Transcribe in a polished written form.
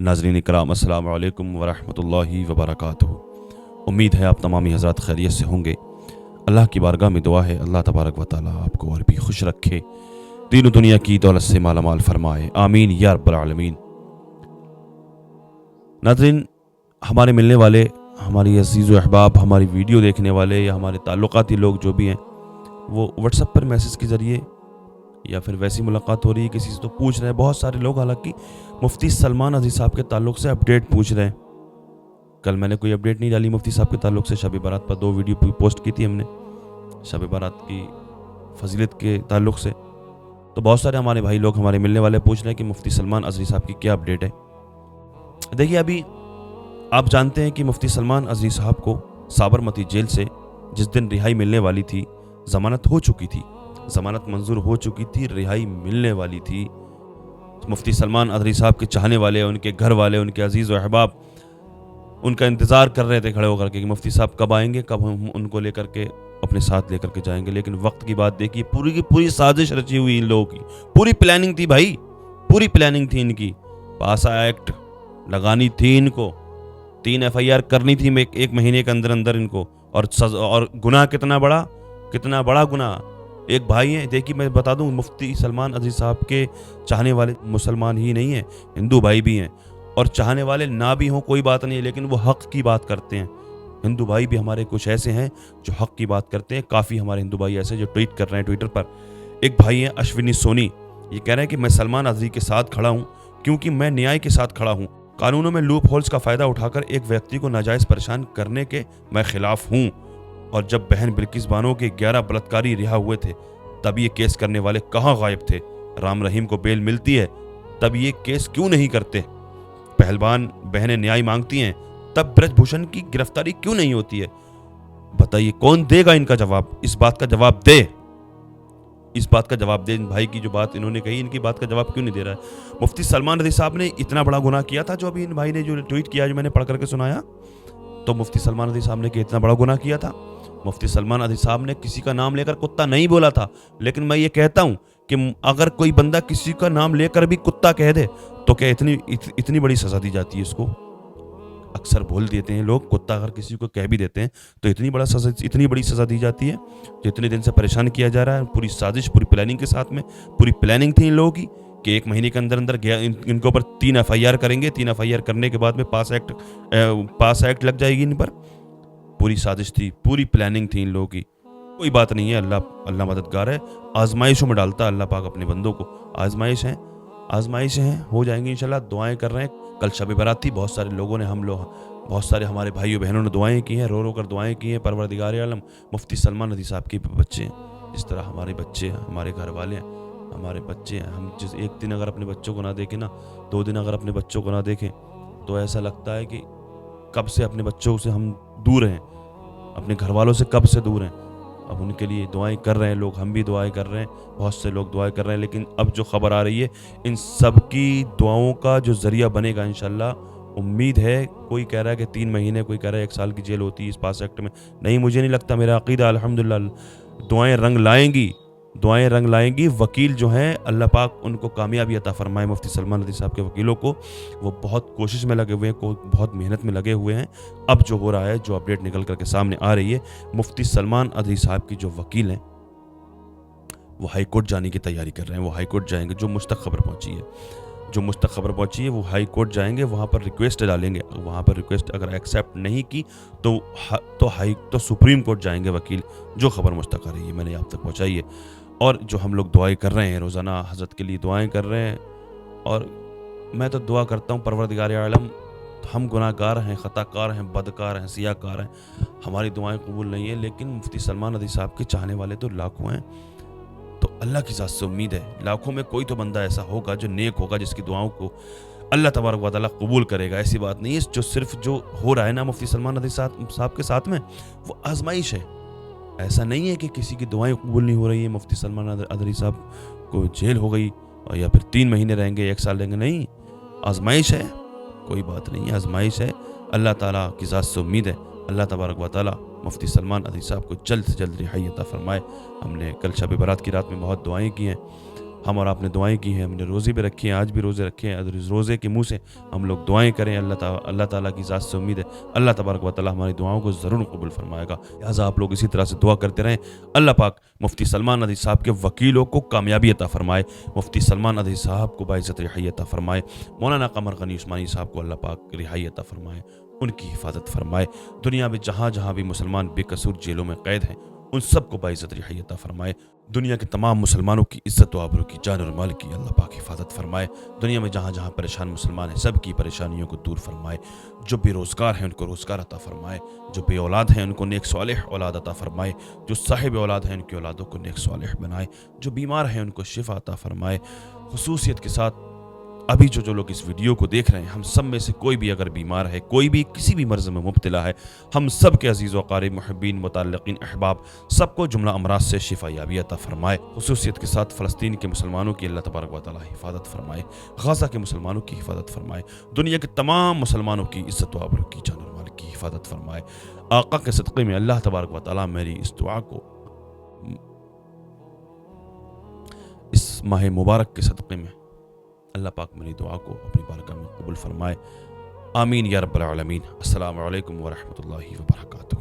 नाज़रीन इकराम अस्सलाम वालेकुम वरहमतुल्लाहि वबरकातुहू। उम्मीद है आप तमामी हज़रात खैरियत से होंगे। अल्लाह की बारगाह में दुआ है अल्लाह तबारक व तआला आपको और भी खुश रखे, दीन दुनिया की दौलत से मालामाल फरमाए, आमीन या रब्बल आलमीन। नाज़रीन, हमारे मिलने वाले, हमारी अज़ीज़ व अहबाब, हमारी वीडियो देखने वाले या हमारे ताल्लुकाती लोग जो भी हैं, वो व्हाट्सएप पर मैसेज के ज़रिए या फिर वैसी मुलाकात हो रही है किसी से तो पूछ रहे हैं। बहुत सारे लोग हालांकि मुफ्ती सलमान अज़ीज़ साहब के ताल्लुक़ से अपडेट पूछ रहे हैं। कल मैंने कोई अपडेट नहीं डाली मुफ्ती साहब के ताल्लुक़ से। शब बारात पर 2 वीडियो पोस्ट की थी हमने शब बारात की फजीलत के ताल्लुक़ से। तो बहुत सारे हमारे भाई लोग, हमारे मिलने वाले पूछ रहे हैं कि मुफ्ती सलमान अज़ीज़ साहब की क्या अपडेट है। देखिए, अभी आप जानते हैं कि मुफ्ती सलमान अज़ीज़ साहब को साबरमती जेल से जिस दिन रिहाई मिलने वाली थी, ज़मानत हो चुकी थी, ज़मानत मंजूर हो चुकी थी, रिहाई मिलने वाली थी। मुफ्ती सलमान अज़ीज़ साहब के चाहने वाले, उनके घर वाले, उनके अजीज़ व अहबाब उनका इंतज़ार कर रहे थे खड़े होकर के कि मुफ्ती साहब कब आएंगे, कब हम उनको लेकर के अपने साथ लेकर के जाएंगे। लेकिन वक्त की बात देखिए, पूरी की पूरी साजिश रची हुई इन लोगों की, पूरी प्लानिंग थी भाई, पूरी प्लानिंग थी इनकी। पासा एक्ट लगानी थी इनको, 3 FIR करनी थी एक महीने के अंदर अंदर इनको। और गुनाह कितना बड़ा गुनाह। एक भाई हैं, देखिए मैं बता दूं, मुफ्ती सलमान अज़ीज़ साहब के चाहने वाले मुसलमान ही नहीं हैं, हिंदू भाई भी हैं। और चाहने वाले ना भी हों कोई बात नहीं है, लेकिन वो हक़ की बात करते हैं। हिंदू भाई भी हमारे कुछ ऐसे हैं जो हक़ की बात करते हैं। काफ़ी हमारे हिंदू भाई ऐसे जो ट्वीट कर रहे हैं ट्विटर पर। एक भाई हैं अश्विनी सोनी, ये कह रहे हैं कि मैं सलमान अज़ीज़ के साथ खड़ा हूँ क्योंकि मैं न्याय के साथ खड़ा हूँ। कानूनों में लूप होल्स का फ़ायदा उठाकर एक व्यक्ति को नाजायज़ परेशान करने के मैं खिलाफ हूँ। और जब बहन बिल्किस बानो के 11 बलात्कारी रिहा हुए थे, तब ये केस करने वाले कहाँ गायब थे? राम रहीम को बेल मिलती है, तब ये केस क्यों नहीं करते? पहलवान बहनें न्याय मांगती हैं, तब ब्रजभूषण की गिरफ्तारी क्यों नहीं होती है? बताइए कौन देगा इनका जवाब? इस बात का जवाब दे, इस बात का जवाब दे। इन भाई की जो बात इन्होंने कही, इनकी बात का जवाब क्यों नहीं दे रहा है? मुफ्ती सलमान अज़ीज़ साहब ने इतना बड़ा गुनाह किया था, जो अभी इन भाई ने जो ट्वीट किया, जो मैंने पढ़ करके सुनाया, तो मुफ्ती सलमान अज़ीज़ साहब ने इतना बड़ा गुनाह किया था। मुफ्ती सलमान अज़ीज़ साहब ने किसी का नाम लेकर कुत्ता नहीं बोला था। लेकिन मैं ये कहता हूँ कि अगर कोई बंदा किसी का नाम लेकर भी कुत्ता कह दे, तो क्या इतनी बड़ी सज़ा दी जाती है इसको? अक्सर बोल देते हैं लोग, कुत्ता अगर किसी को कह भी देते हैं तो इतनी बड़ी सज़ा दी जाती है। जो इतने दिन से परेशान किया जा रहा है, पूरी साजिश, पूरी प्लानिंग के साथ में, पूरी प्लानिंग थी इन लोगों की कि 1 महीने के अंदर अंदर इनके ऊपर 3 FIR करेंगे। 3 FIR करने के बाद में पास एक्ट लग जाएगी इन पर। पूरी साजिश थी, पूरी प्लानिंग थी इन लोगों की। कोई बात नहीं है, अल्लाह मददगार है। आजमाइशों में डालता है अल्लाह पाक अपने बंदों को। आजमाइशें हैं, हो जाएंगी इंशाल्लाह। दुआएं कर रहे हैं। कल शब बारात थी, बहुत सारे लोगों ने, बहुत सारे हमारे भाइयों बहनों ने दुआएं की हैं, रो रो कर दुआएं की हैं। परवरदिगार आलम मुफ्ती सलमान अज़ीज़ साहब के बच्चे हैं, जिस तरह हमारे बच्चे हैं, हमारे घर वाले हैं, हमारे बच्चे हैं। हम जिस एक दिन अगर अपने बच्चों को ना देखें ना, 2 दिन अगर अपने बच्चों को ना देखें, तो ऐसा लगता है कि कब से अपने बच्चों से हम दूर हैं, अपने घर वालों से कब से दूर हैं। अब उनके लिए दुआएं कर रहे हैं लोग, हम भी दुआएं कर रहे हैं, बहुत से लोग दुआएं कर रहे हैं। लेकिन अब जो खबर आ रही है, इन सब की दुआओं का जो ज़रिया बनेगा इंशाल्लाह, उम्मीद है। कोई कह रहा है कि 3 महीने, कोई कह रहा है 1 साल की जेल होती है इस पास एक्ट में। नहीं, मुझे नहीं लगता। मेरा अकीदा अल्हम्दुलिल्लाह दुआएं रंग लाएंगी। वकील जो हैं, अल्लाह पाक उनको कामयाबी अता फरमाए। मुफ्ती सलमान अज़ीज़ साहब के वकीलों को, वो बहुत कोशिश में लगे हुए हैं, बहुत मेहनत में लगे हुए हैं। अब जो हो रहा है, जो अपडेट निकल करके सामने आ रही है, मुफ्ती सलमान अज़ीज़ साहब की जो वकील हैं, वो हाई कोर्ट जाने की तैयारी कर रहे हैं। वो हाई कोर्ट जाएंगे। जो मुझ तक खबर पहुंची है, वो हाई कोर्ट जाएंगे, वहाँ पर रिक्वेस्ट डालेंगे। वहाँ पर रिक्वेस्ट अगर एक्सेप्ट नहीं की तो सुप्रीम कोर्ट जाएंगे वकील। जो खबर मुझ तक आ रही है, मैंने आप तक पहुँचाई है। और जो हम लोग दुआएं कर रहे हैं, रोज़ाना हज़रत के लिए दुआएं कर रहे हैं। और मैं तो दुआ करता हूँ, परवरदिगार आलम, हम गुनाहगार हैं, ख़ताकार हैं, बदकार हैं, सियाकार हैं, हमारी दुआएं कबूल नहीं है। लेकिन मुफ्ती सलमान अज़ीज़ साहब के चाहने वाले तो लाखों हैं। तो अल्लाह की ज़ात से उम्मीद है, लाखों में कोई तो बंदा ऐसा होगा जो नेक होगा, जिसकी दुआओं को अल्लाह तबारक व तआला कबूल करेगा। ऐसी बात नहीं है। जो सिर्फ जो हो रहा है ना मुफ्ती सलमान अज़ीज़ साहब के साथ में, वो आजमाइश है। ऐसा नहीं है कि किसी की दुआएं कबूल नहीं हो रही है, मुफ्ती सलमान अज़ीज़ साहब को जेल हो गई और या फिर 3 महीने रहेंगे, 1 साल रहेंगे। नहीं, आजमाइश है, कोई बात नहीं है, आजमाइश है। अल्लाह ताला की ज़ात से उम्मीद है, अल्लाह तबारक व तआला मुफ्ती सलमान अज़ीज़ साहब को जल्द से जल्द रिहाई अता फरमाए। हमने कल शब बारात की रात में बहुत दुआएं की हैं। ہم اور آپ نے دعائیں کی ہیں, ہم نے روزے بھی رکھے ہیں, آج بھی روزے رکھے ہیں. اس روزے کے منہ سے ہم لوگ دعائیں کریں. اللہ تعالیٰ کی ذات سے امید ہے اللہ تبارک و تعالیٰ ہماری دعاؤں کو ضرور قبول فرمائے گا. لہٰذا آپ لوگ اسی طرح سے دعا کرتے رہیں. اللہ پاک مفتی سلمان ندوی صاحب کے وکیلوں کو کامیابی عطا فرمائے, مفتی سلمان ندوی صاحب کو باعزت رہائی عطا فرمائے, مولانا قمر غنی عثمانی صاحب کو اللہ پاک رہائی عطا فرمائے, ان کی حفاظت فرمائے. دنیا میں جہاں جہاں بھی مسلمان بے قصور جیلوں میں قید ہیں ان سب کو باعزت رہائی عطا فرمائے. دنیا کے تمام مسلمانوں کی عزت و آبرو کی, جان اور مال کی اللہ پاک حفاظت فرمائے. دنیا میں جہاں جہاں پریشان مسلمان ہیں سب کی پریشانیوں کو دور فرمائے. جو بے روزگار ہیں ان کو روزگار عطا فرمائے, جو بے اولاد ہیں ان کو نیک صالح اولاد عطا فرمائے, جو صاحب اولاد ہیں ان کی اولادوں کو نیک صالح بنائے, جو بیمار ہیں ان کو شفا عطا فرمائے. خصوصیت کے ساتھ ابھی جو لوگ اس ویڈیو کو دیکھ رہے ہیں, ہم سب میں سے کوئی بھی اگر بیمار ہے, کوئی بھی کسی بھی مرض میں مبتلا ہے, ہم سب کے عزیز و اقارب, محبین, متعلقین, احباب سب کو جملہ امراض سے شفا یابی عطا فرمائے. خصوصیت کے ساتھ فلسطین کے مسلمانوں کی اللہ تبارک و تعالی حفاظت فرمائے, غزہ کے مسلمانوں کی حفاظت فرمائے, دنیا کے تمام مسلمانوں کی عزت و آبرو کی, جان و مال کی حفاظت فرمائے. آقا کے صدقے میں اللہ تبارک و تعالی میری اس دعا کو, اس ماہ مبارک کے صدقے میں اللہ پاک میری دعا کو اپنی بارگاہ میں قبول فرمائے. آمین یا رب العالمین. السلام علیکم ورحمۃ اللہ وبرکاتہ.